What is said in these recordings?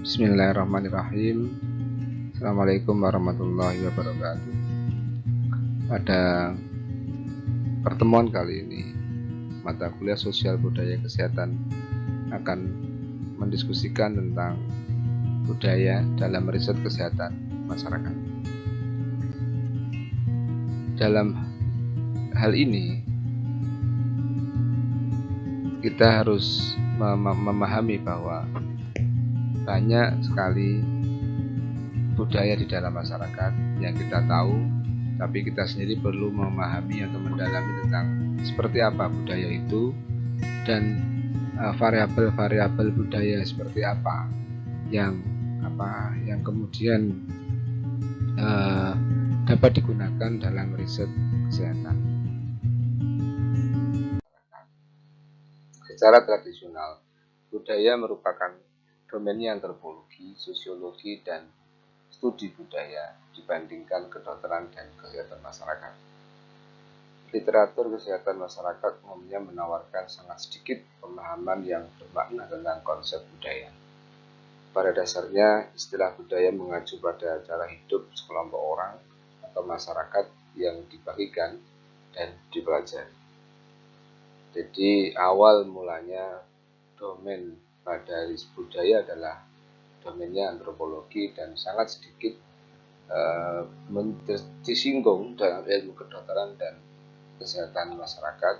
Bismillahirrahmanirrahim. Assalamualaikum warahmatullahi wabarakatuh. Pada pertemuan kali ini, mata kuliah sosial budaya kesehatan akan mendiskusikan tentang budaya dalam riset kesehatan masyarakat. Dalam hal ini, kita harus memahami bahwa banyak sekali budaya di dalam masyarakat yang kita tahu, tapi kita sendiri perlu memahami atau mendalami tentang seperti apa budaya itu dan variabel-variabel budaya seperti apa yang kemudian dapat digunakan dalam riset kesehatan. Secara tradisional, budaya merupakan domainnya antropologi, sosiologi, dan studi budaya dibandingkan kedokteran dan kesehatan masyarakat. Literatur kesehatan masyarakat umumnya menawarkan sangat sedikit pemahaman yang bermakna tentang konsep budaya. Pada dasarnya, istilah budaya mengacu pada cara hidup sekelompok orang atau masyarakat yang dibagikan dan dipelajari. Jadi awal mulanya domain pada budaya adalah domainnya antropologi dan sangat sedikit disinggung dalam ilmu kedokteran dan kesehatan masyarakat.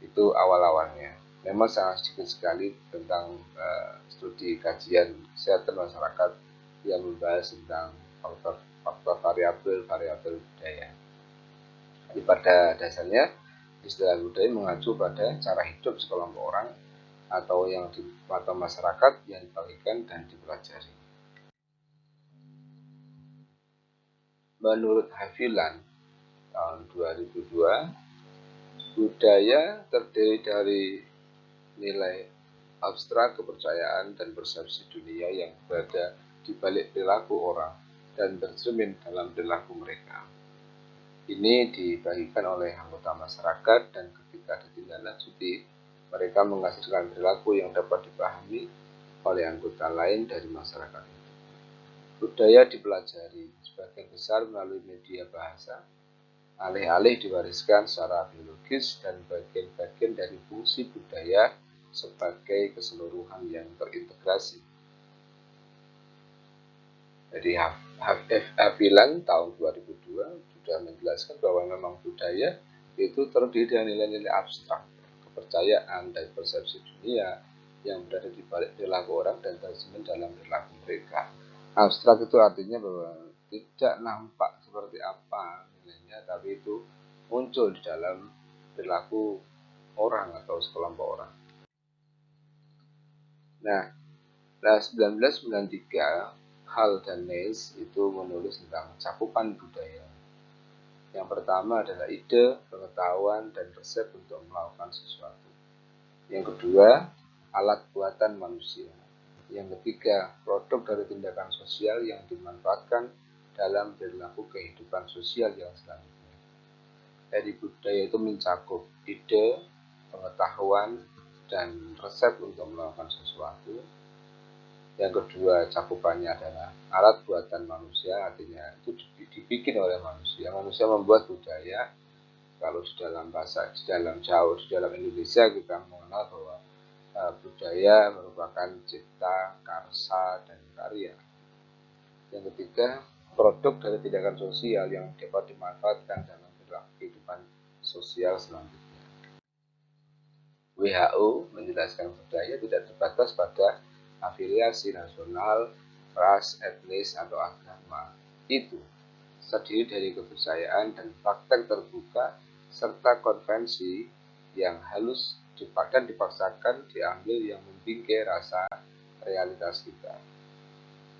Itu awal-awalnya. Memang sangat sedikit sekali tentang studi kajian kesehatan masyarakat yang membahas tentang faktor variabel budaya. Jadi pada dasarnya istilah budaya mengacu pada cara hidup sekelompok orang atau masyarakat yang dibagikan dan dipelajari. Menurut Haviland tahun 2002, budaya terdiri dari nilai abstrak kepercayaan dan persepsi dunia yang berada di balik perilaku orang dan tercermin dalam perilaku mereka. Ini dibagikan oleh anggota masyarakat dan ketika ditindaklanjuti, mereka menghasilkan perilaku yang dapat dipahami oleh anggota lain dari masyarakat itu. Budaya dipelajari sebagian besar melalui media bahasa, alih-alih diwariskan secara biologis dan bagian-bagian dari fungsi budaya sebagai keseluruhan yang terintegrasi. Jadi Haviland tahun 2002 sudah menjelaskan bahwa memang budaya itu terdiri dari nilai-nilai abstrak, kepercayaan dan persepsi dunia yang berada di balik perilaku orang dan tercermin dalam perilaku mereka. Abstrak itu artinya bahwa tidak nampak seperti apa nilainya, tapi itu muncul di dalam perilaku orang atau sekelompok orang. Nah, 1993 Hall dan Nails itu menulis tentang cakupan budaya. Yang pertama adalah ide, pengetahuan, dan resep untuk melakukan sesuatu. Yang kedua, alat buatan manusia. Yang ketiga, produk dari tindakan sosial yang dimanfaatkan dalam perilaku kehidupan sosial yang selanjutnya. Jadi budaya itu mencakup ide, pengetahuan, dan resep untuk melakukan sesuatu. Yang kedua, cakupannya adalah alat buatan manusia, artinya itu dibikin oleh manusia. Manusia membuat budaya. Kalau di dalam bahasa, di dalam Jawa, di dalam Indonesia kita mengenal bahwa budaya merupakan cipta, karsa, dan karya. Yang ketiga, produk dari tindakan sosial yang dapat dimanfaatkan dalam kehidupan sosial selanjutnya. WHO menjelaskan budaya tidak terbatas pada afiliasi nasional, ras, etnis, atau agama. Itu terdiri dari kepercayaan dan praktek terbuka serta konvensi yang halus dan dipaksakan diambil yang membingkai rasa realitas kita.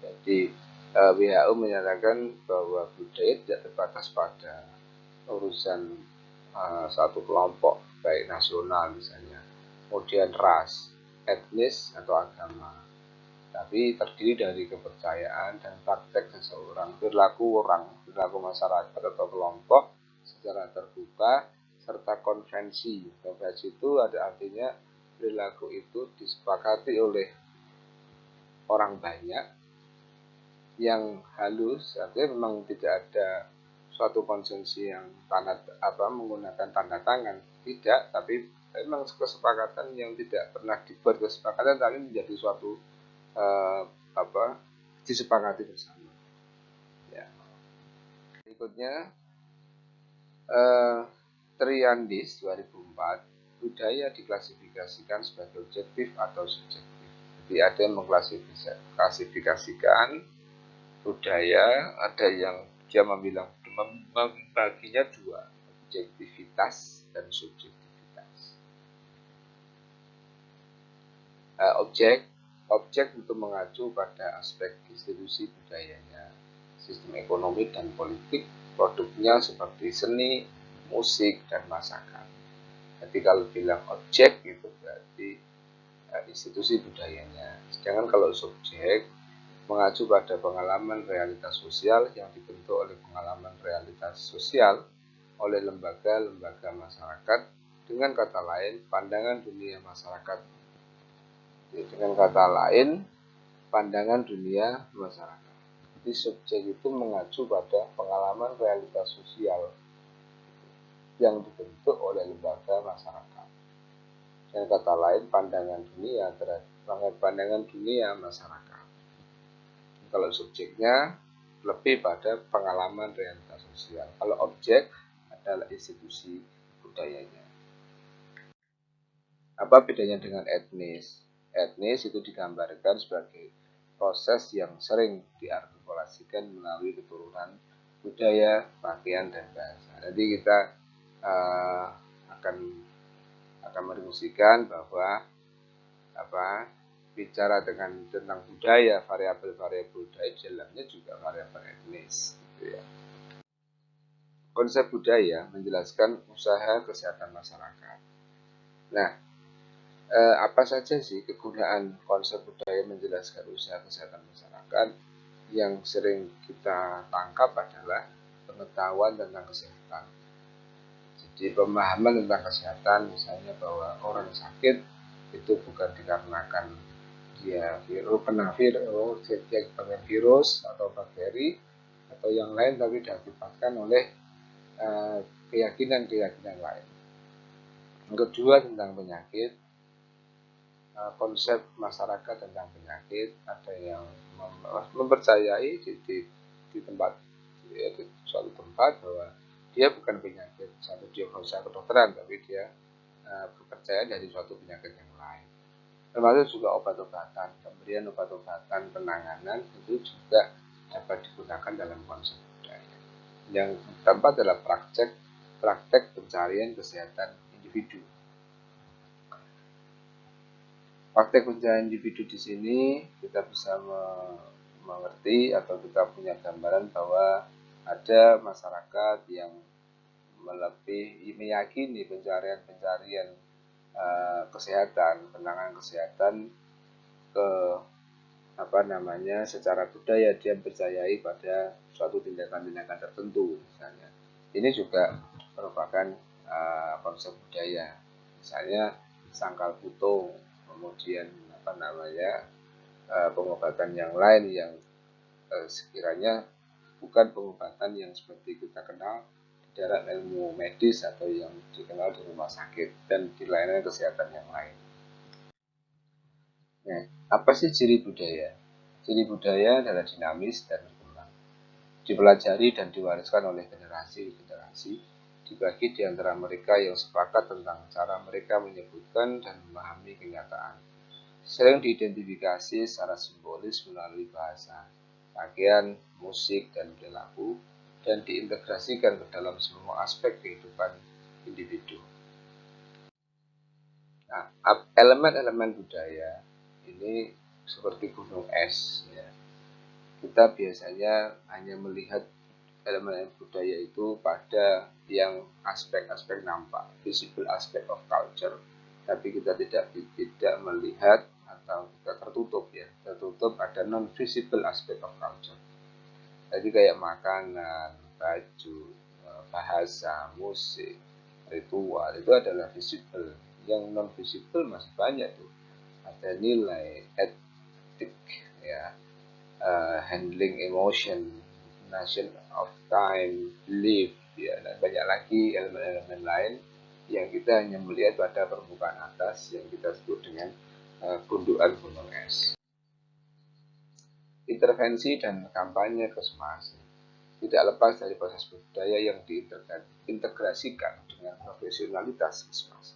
Jadi WHO menyatakan bahwa budaya tidak terbatas pada urusan satu kelompok, baik nasional misalnya, kemudian ras, etnis, atau agama, tapi terdiri dari kepercayaan dan praktek seseorang, perilaku masyarakat atau kelompok secara terbuka, serta konvensi. Konvensi itu ada artinya perilaku itu disepakati oleh orang banyak yang halus, artinya memang tidak ada suatu konsensi yang menggunakan tanda tangan, tidak, tapi memang kesepakatan yang tidak pernah dibuat kesepakatan tapi menjadi suatu disepakati bersama. Ya. Berikutnya Triandis 2004, budaya diklasifikasikan sebagai objektif atau subjektif. Jadi ada yang mengklasifikasikan budaya, ada yang dia membaginya dua, objektivitas dan subjektivitas. Objek untuk mengacu pada aspek institusi budayanya, sistem ekonomi dan politik, produknya seperti seni, musik, dan masakan. Jadi kalau bilang objek itu berarti institusi budayanya. Sedangkan kalau subjek mengacu pada pengalaman realitas sosial yang dibentuk oleh pengalaman realitas sosial oleh lembaga-lembaga masyarakat, dengan kata lain pandangan dunia masyarakat. Dengan kata lain pandangan dunia masyarakat. Jadi subjek itu mengacu pada pengalaman realitas sosial yang dibentuk oleh lembaga masyarakat. Dengan kata lain pandangan dunia masyarakat. Kalau subjeknya lebih pada pengalaman realitas sosial. Kalau objek adalah institusi budayanya. Apa bedanya dengan etnis? Etnis itu digambarkan sebagai proses yang sering diartikulasikan melalui keturunan budaya, pakaian, dan bahasa. Jadi kita akan merumuskan bahwa bicara tentang budaya, variabel-variabel budaya dalamnya juga variabel etnis. Gitu ya. Konsep budaya menjelaskan usaha kesehatan masyarakat. Nah, apa saja sih kegunaan konsep budaya menjelaskan usaha kesehatan masyarakat? Yang sering kita tangkap adalah pengetahuan tentang kesehatan. Jadi pemahaman tentang kesehatan, misalnya bahwa orang sakit itu bukan dikarenakan dia kena virus atau bakteri atau yang lain, tapi diakibatkan oleh keyakinan-keyakinan lain. Yang kedua tentang penyakit, konsep masyarakat tentang penyakit, ada yang mempercayai di tempat di suatu tempat bahwa dia bukan penyakit satu diagnosa kedokteran, tapi dia percaya dari suatu penyakit yang lain. Termasuk juga obat-obatan, pemberian obat-obatan, penanganan itu juga dapat digunakan dalam konsep budaya. Yang keempat adalah praktek pencarian kesehatan individu. Praktek pencarian individu di sini kita bisa mengerti atau kita punya gambaran bahwa ada masyarakat yang meyakini pencarian kesehatan, penanganan kesehatan secara budaya, dia percayai pada suatu tindakan-tindakan tertentu misalnya. Ini juga merupakan konsep budaya. Misalnya sangkal putung, kemudian pengobatan yang lain yang sekiranya bukan pengobatan yang seperti kita kenal di dalam ilmu medis atau yang dikenal di rumah sakit dan di layanan kesehatan yang lain. Nah, apa sih ciri budaya? Ciri budaya adalah dinamis dan berkembang, dipelajari dan diwariskan oleh generasi ke generasi, dibagi di antara mereka yang sepakat tentang cara mereka menyebutkan dan memahami kenyataan. Sering diidentifikasi secara simbolis melalui bahasa, pakaian, musik, dan perilaku, dan diintegrasikan ke dalam semua aspek kehidupan individu. Nah, elemen-elemen budaya ini seperti gunung es. Ya. Kita biasanya hanya melihat elemen budaya itu pada yang aspek-aspek nampak, visible aspect of culture, tapi kita tidak melihat atau kita tertutup ada non visible aspect of culture. Jadi kayak makanan, baju, bahasa, musik, ritual itu adalah visible. Yang non visible masih banyak tuh. Ada nilai etik, handling emotion, notion of time, belief, ya, dan banyak lagi elemen-elemen lain yang kita hanya melihat pada permukaan atas yang kita sebut dengan gundukan gunung es. Intervensi dan kampanye Kesmas tidak lepas dari proses budaya yang diintegrasikan dengan profesionalitas Kesmas.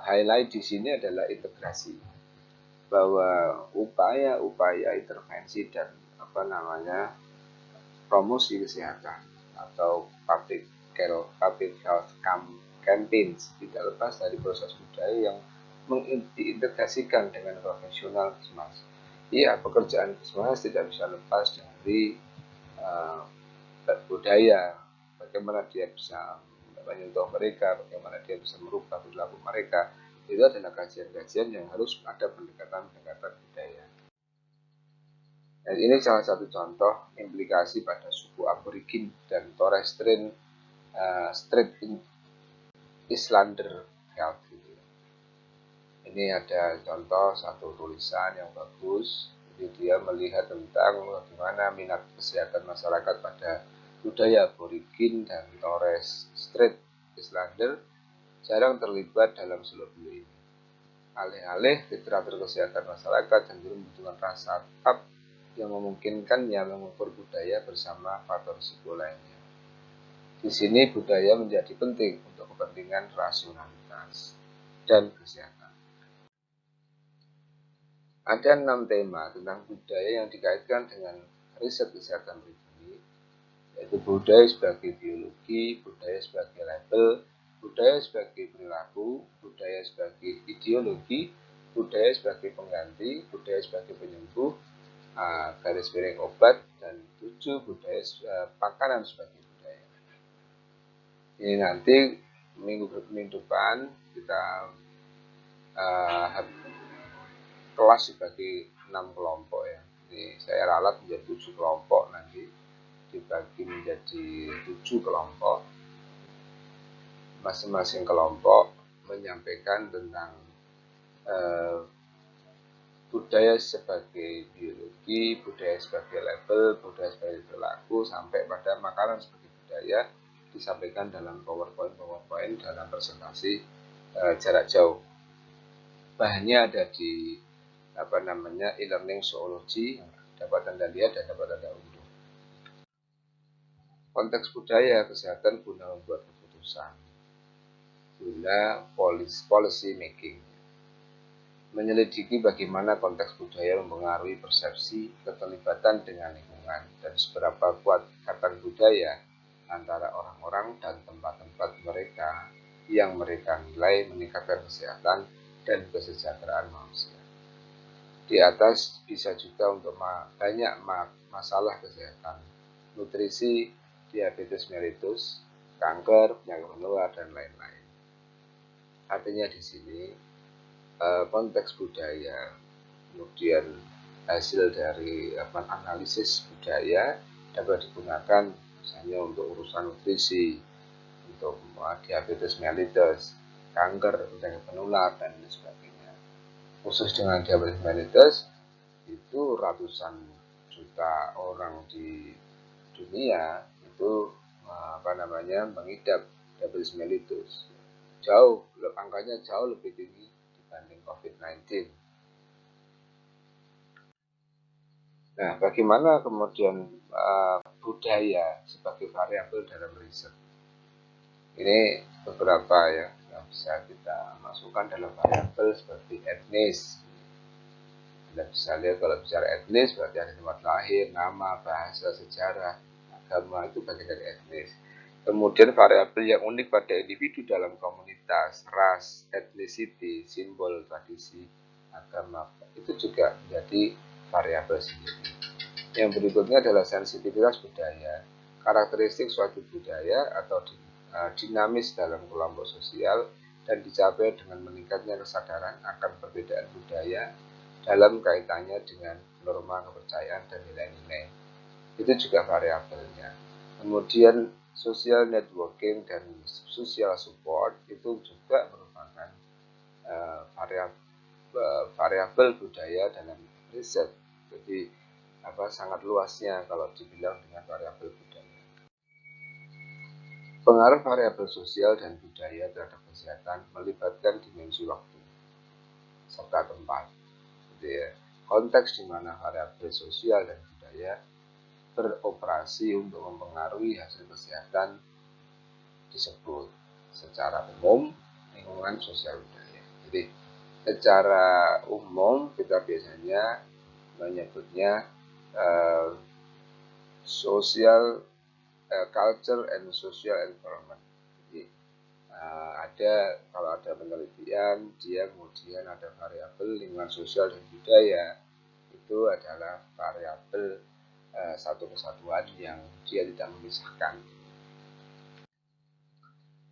Highlight di sini adalah integrasi, bahwa upaya-upaya intervensi dan promosi kesehatan atau public health campaigns tidak lepas dari proses budaya yang diintegrasikan dengan profesional Kesmas. Iya, pekerjaan Kesmas tidak bisa lepas dari budaya, bagaimana dia bisa menyentuh mereka, bagaimana dia bisa merubah perilaku mereka. Itu adalah kajian-kajian yang harus ada pendekatan-pendekatan budaya. Dan ini salah satu contoh implikasi pada suku Aborigin dan Torres Strait Islander Health. Ini ada contoh satu tulisan yang bagus. Jadi dia melihat tentang bagaimana minat kesehatan masyarakat pada budaya Aborigin dan Torres Strait Islander jarang terlibat dalam seluk-beluk ini. Alih-alih literatur kesehatan masyarakat cenderung membutuhkan rasa tetap yang memungkinkannya mengukur budaya bersama faktor risiko lainnya. Di sini budaya menjadi penting untuk kepentingan rasionalitas dan kesehatan. Ada 6 tema tentang budaya yang dikaitkan dengan riset kesehatan pribadi, yaitu budaya sebagai biologi, budaya sebagai label, budaya sebagai perilaku, budaya sebagai ideologi, budaya sebagai pengganti, budaya sebagai penyembuh, garis miring obat, dan 7 budaya makanan sebagai budaya. Ini nanti minggu depan kita kelas dibagi 6 kelompok ya. Ini saya ralat menjadi 7 kelompok, nanti dibagi menjadi 7 kelompok. Masing-masing kelompok menyampaikan tentang budaya sebagai biologi, budaya sebagai label, budaya sebagai perilaku, sampai pada makanan sebagai budaya disampaikan dalam PowerPoint dalam presentasi jarak jauh. Bahannya ada di e-learning zoology, dapat Anda lihat dan dapat Anda unduh. Konteks budaya kesehatan guna membuat keputusan, guna policy making. Menyelidiki bagaimana konteks budaya mempengaruhi persepsi keterlibatan dengan lingkungan dan seberapa kuat ikatan budaya antara orang-orang dan tempat-tempat mereka yang mereka nilai meningkatkan kesehatan dan kesejahteraan manusia. Di atas bisa juga untuk banyak masalah kesehatan, nutrisi, diabetes mellitus, kanker, penyakit menular, dan lain-lain. Artinya di sini konteks budaya, kemudian hasil dari analisis budaya dapat digunakan misalnya untuk urusan nutrisi, untuk diabetes mellitus, kanker, penyakit menular, dan lain sebagainya. Khusus dengan diabetes mellitus, itu ratusan juta orang di dunia itu mengidap diabetes mellitus. Angkanya jauh lebih tinggi dibanding COVID-19. Nah, bagaimana kemudian budaya sebagai variabel dalam riset? Ini beberapa ya yang bisa kita masukkan dalam variabel seperti etnis. Anda bisa lihat kalau bicara etnis berarti ada tempat lahir, nama, bahasa, sejarah, agama, itu bagian dari etnis. Kemudian variabel yang unik pada individu dalam komunitas, ras, ethnicity, simbol, tradisi, agama, itu juga menjadi variabel sendiri. Yang berikutnya adalah sensitivitas budaya, karakteristik suatu budaya atau dinamis dalam kelompok sosial dan dicapai dengan meningkatnya kesadaran akan perbedaan budaya dalam kaitannya dengan norma kepercayaan dan nilai-nilai. Itu juga variabelnya. Kemudian social networking dan social support itu juga merupakan variabel budaya dalam riset. Jadi sangat luasnya kalau dibilang dengan variabel budaya. Pengaruh variabel sosial dan budaya terhadap kesehatan melibatkan dimensi waktu serta tempat. Jadi, konteks di mana variabel sosial dan budaya beroperasi untuk mempengaruhi hasil kesehatan disebut secara umum lingkungan sosial budaya. Jadi secara umum kita biasanya menyebutnya social culture and social environment. Jadi kalau ada penelitian dia kemudian ada variabel lingkungan sosial dan budaya, itu adalah variabel satu kesatuan yang dia tidak memisahkan.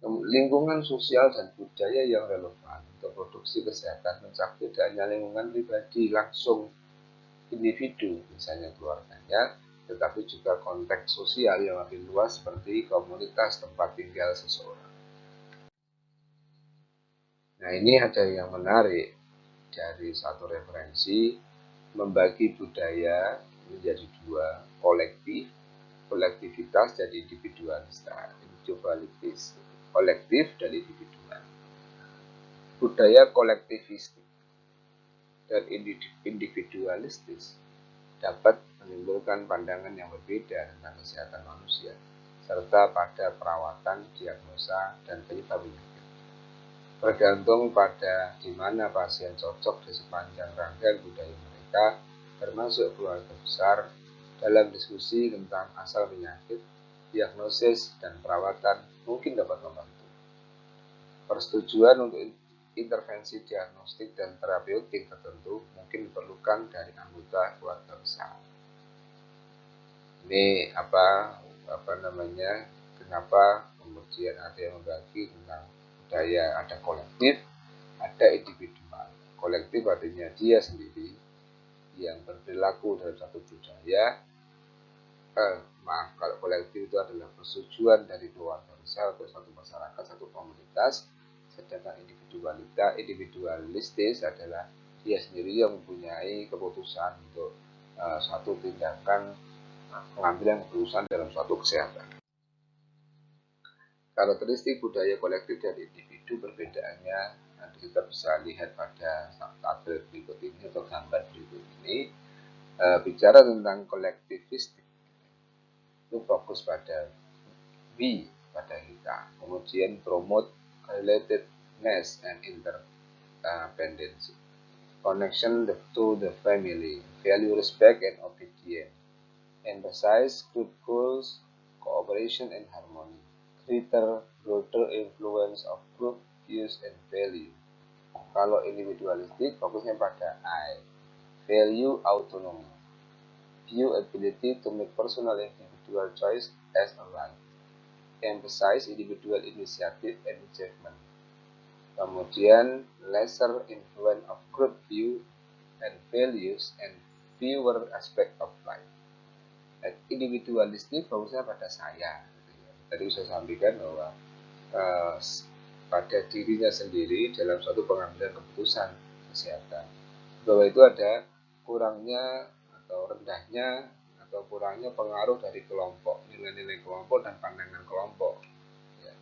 Lingkungan sosial dan budaya yang relevan untuk produksi kesehatan mencakup tidak hanya lingkungan pribadi langsung individu, misalnya keluarganya, tetapi juga konteks sosial yang lebih luas seperti komunitas tempat tinggal seseorang. Nah, ini ada yang menarik dari satu referensi membagi budaya menjadi dua, kolektivitas dan individualitas, kolektif dan individual. Budaya kolektivistik dan individualistis dapat menimbulkan pandangan yang berbeda tentang kesehatan manusia, serta pada perawatan, diagnosa, dan penyebab penyakit. Bergantung pada di mana pasien cocok di sepanjang rangkaian budaya mereka, termasuk keluarga besar, dalam diskusi tentang asal penyakit, diagnosis, dan perawatan mungkin dapat membantu. Persetujuan untuk intervensi diagnostik dan terapeutik tertentu mungkin diperlukan dari anggota keluarga besar. Ini kenapa kemudian ada yang membagi tentang budaya, ada kolektif, ada individual. Kolektif artinya dia sendiri yang berperilaku dalam satu budaya. Kalau kolektif itu adalah persetujuan dari keluarga besar atau satu masyarakat, satu komunitas. Sedangkan individualistis adalah dia sendiri yang mempunyai keputusan untuk satu tindakan pengambilan keputusan dalam suatu kesehatan. Karakteristik budaya kolektif dan individu perbedaannya nanti kita bisa lihat pada tabel berikut ini atau gambar berikut ini. Bicara tentang kolektivistik itu fokus pada we, pada kita, kemudian promote relatedness and interdependency, connection to the family, value respect and obedience, emphasize group goals, cooperation and harmony, greater broader influence of group views and value. Kalau individualistik fokusnya pada I, value autonomy, view ability to make personal individual choice as a right, emphasize individual initiative and achievement. Kemudian lesser influence of group view and values and fewer aspect of life. Individualistik fokusnya pada saya. Tadi saya sampaikan bahwa pada dirinya sendiri dalam suatu pengambilan keputusan kesehatan, bahwa itu ada kurangnya atau rendahnya atau kurangnya pengaruh dari kelompok, nilai-nilai kelompok dan pandangan kelompok. Ya.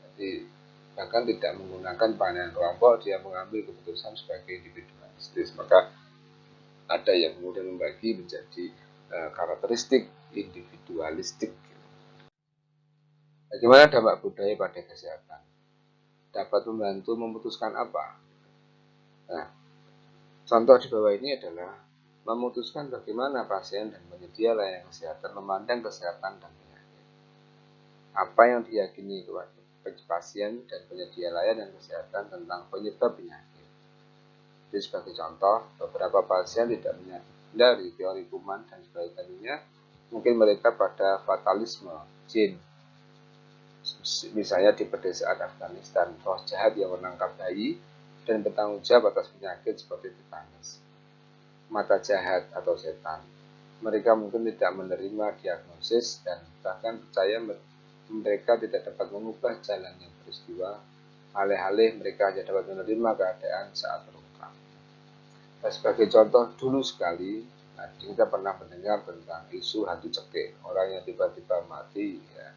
Jadi bahkan tidak menggunakan pandangan kelompok, dia mengambil keputusan sebagai individualistis. Maka ada yang kemudian membagi menjadi karakteristik individualistik. Bagaimana dampak budaya pada kesehatan? Dapat membantu memutuskan apa? Nah, contoh di bawah ini adalah memutuskan bagaimana pasien dan penyedia layanan kesehatan memandang kesehatan dan penyakit. Apa yang diyakini pasien dan penyedia layanan kesehatan tentang penyebab penyakit. Jadi sebagai contoh, beberapa pasien tidak menyadari teori kuman dan sebagainya. Mungkin mereka pada fatalisme, jin. Misalnya di pedesaan Afghanistan, roh jahat yang menangkap bayi dan bertanggung jawab atas penyakit seperti tetanus, mata jahat atau setan. Mereka mungkin tidak menerima diagnosis dan bahkan percaya mereka tidak dapat mengubah jalannya peristiwa. Alih-alih mereka hanya dapat menerima keadaan saat terungkap. Nah, sebagai contoh, dulu sekali kita pernah mendengar tentang isu hantu cekik, orang yang tiba-tiba mati, ya,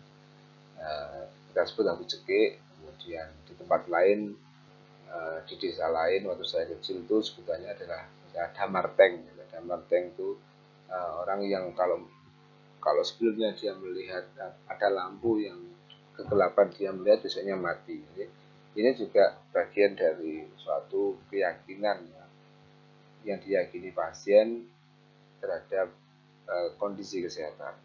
kita sebut hantu cekik. Kemudian di tempat lain, di desa lain waktu saya kecil itu sebutannya adalah damarteng. Damarteng itu orang yang kalau sebelumnya dia melihat ada lampu yang kegelapan, dia melihat besoknya mati. Jadi, ini juga bagian dari suatu keyakinan ya, yang diyakini pasien terhadap kondisi kesehatan.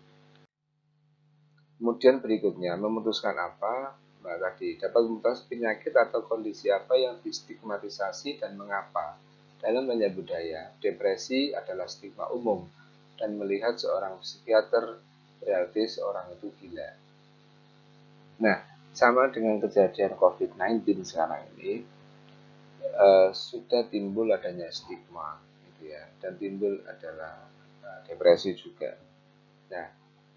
Kemudian berikutnya, memutuskan apa? Nah, tadi dapat memutuskan penyakit atau kondisi apa yang distigmatisasi dan mengapa. Dalam banyak budaya, depresi adalah stigma umum dan melihat seorang psikiater berarti seorang itu gila. Nah, sama dengan kejadian COVID-19 sekarang ini, sudah timbul adanya stigma, gitu ya, dan timbul adalah depresi juga. Nah,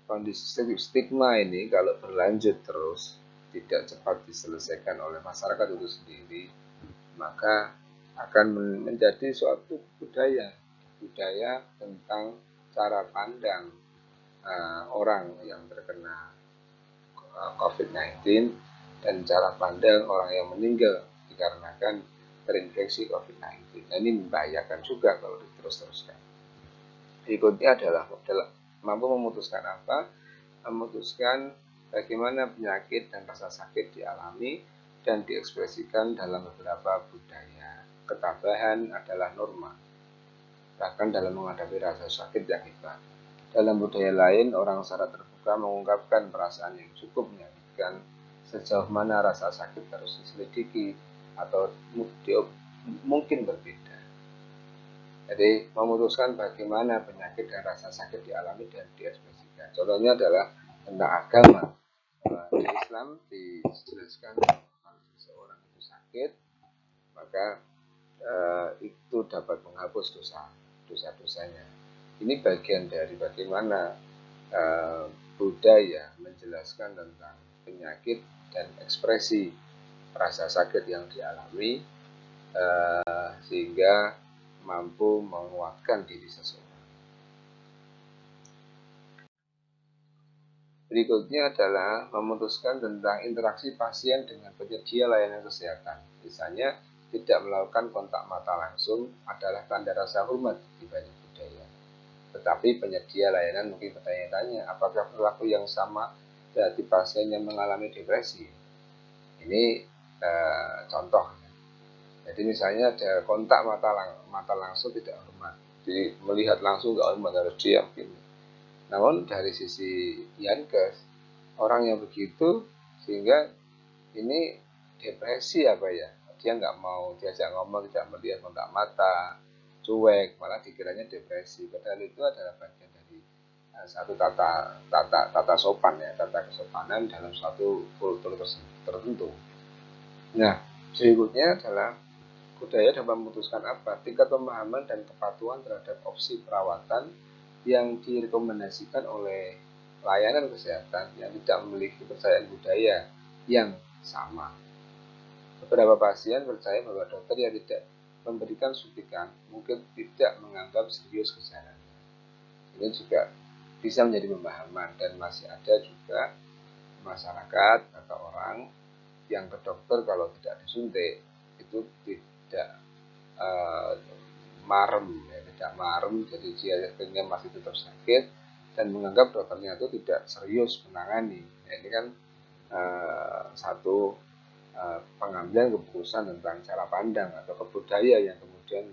kondisi stigma ini kalau berlanjut terus, tidak cepat diselesaikan oleh masyarakat itu sendiri, maka akan menjadi suatu budaya tentang cara pandang orang yang terkena COVID-19 dan cara pandang orang yang meninggal dikarenakan terinfeksi COVID-19. Nah, ini membahayakan juga kalau diterus-teruskan. Berikutnya adalah mampu memutuskan apa? Memutuskan bagaimana penyakit dan rasa sakit dialami dan diekspresikan dalam beberapa budaya. Ketabahan adalah norma, bahkan dalam menghadapi rasa sakit yang hebat. Dalam budaya lain, orang secara terbuka mengungkapkan perasaan yang cukup menyakitkan. Sejauh mana rasa sakit harus diselidiki atau mungkin berbeda. Jadi memutuskan bagaimana penyakit dan rasa sakit dialami dan diekspresikan. Contohnya adalah tentang agama. Di Islam dijelaskan kalau seseorang itu sakit, maka itu dapat menghapus dosa-dosanya. Ini bagian dari bagaimana budaya menjelaskan tentang penyakit dan ekspresi rasa sakit yang dialami, sehingga mampu menguatkan diri seseorang. Berikutnya adalah memutuskan tentang interaksi pasien dengan penyedia layanan kesehatan. Misalnya, tidak melakukan kontak mata langsung adalah tanda rasa hormat di banyak budaya. Tetapi penyedia layanan mungkin bertanya-tanya, apakah perilaku yang sama dari pasien yang mengalami depresi? Ini contoh. Jadi misalnya ada kontak mata langsung tidak hormat, jadi melihat langsung nggak hormat, harus diam. Namun dari sisi Yankes, orang yang begitu sehingga ini depresi apa ya? Dia nggak mau diajak ngomong, tidak melihat kontak mata, cuek, malah dikiranya depresi. Padahal itu adalah bagian dari satu tata sopan ya, tata kesopanan dalam suatu kultur tertentu. Nah, berikutnya adalah budaya dapat memutuskan apa? Tingkat pemahaman dan kepatuhan terhadap opsi perawatan yang direkomendasikan oleh layanan kesehatan yang tidak memiliki kepercayaan budaya yang sama. Beberapa pasien percaya bahwa dokter yang tidak memberikan suntikan mungkin tidak menganggap serius gejalanya. Ini juga bisa menjadi pemahaman, dan masih ada juga masyarakat atau orang yang ke dokter kalau tidak disuntik itu tidak tidak marem, jadi dia akhirnya masih tetap sakit dan menganggap dokternya itu tidak serius menangani. Nah, ini kan satu pengambilan keputusan tentang cara pandang atau kebudaya yang kemudian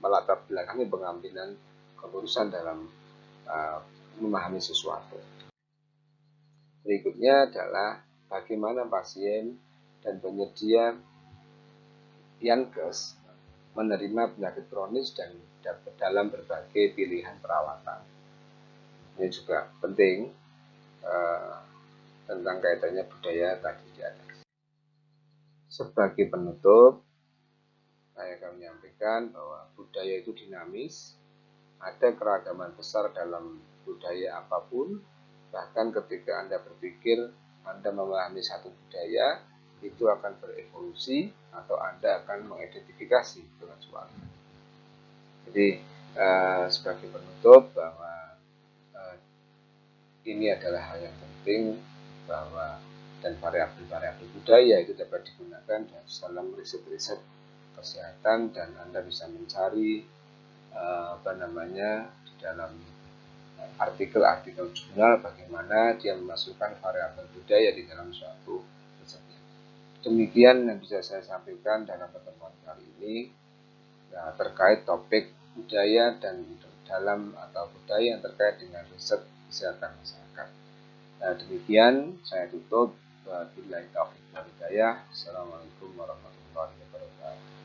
melatar belakangi pengambilan keputusan dalam memahami sesuatu. Berikutnya adalah bagaimana pasien dan penyedia Yankes menerima penyakit kronis dan dalam berbagai pilihan perawatan. Ini juga penting tentang kaitannya budaya tadi di atas. Sebagai penutup, saya akan menyampaikan bahwa budaya itu dinamis, ada keragaman besar dalam budaya apapun, bahkan ketika Anda berpikir Anda memahami satu budaya, itu akan berevolusi atau Anda akan mengidentifikasi dengan suatu. Jadi sebagai penutup bahwa ini adalah hal yang penting bahwa dan variabel-variabel budaya itu dapat digunakan dalam riset-riset kesehatan, dan Anda bisa mencari di dalam artikel-artikel jurnal bagaimana dia memasukkan variabel budaya di dalam suatu risetnya. Demikian yang bisa saya sampaikan dalam pertemuan kali ini terkait topik budaya dan dalam atau budaya yang terkait dengan riset kesehatan masyarakat. Nah, demikian saya tutup. Wabillahi taufiq wal hidayah. Assalamualaikum warahmatullahi wabarakatuh.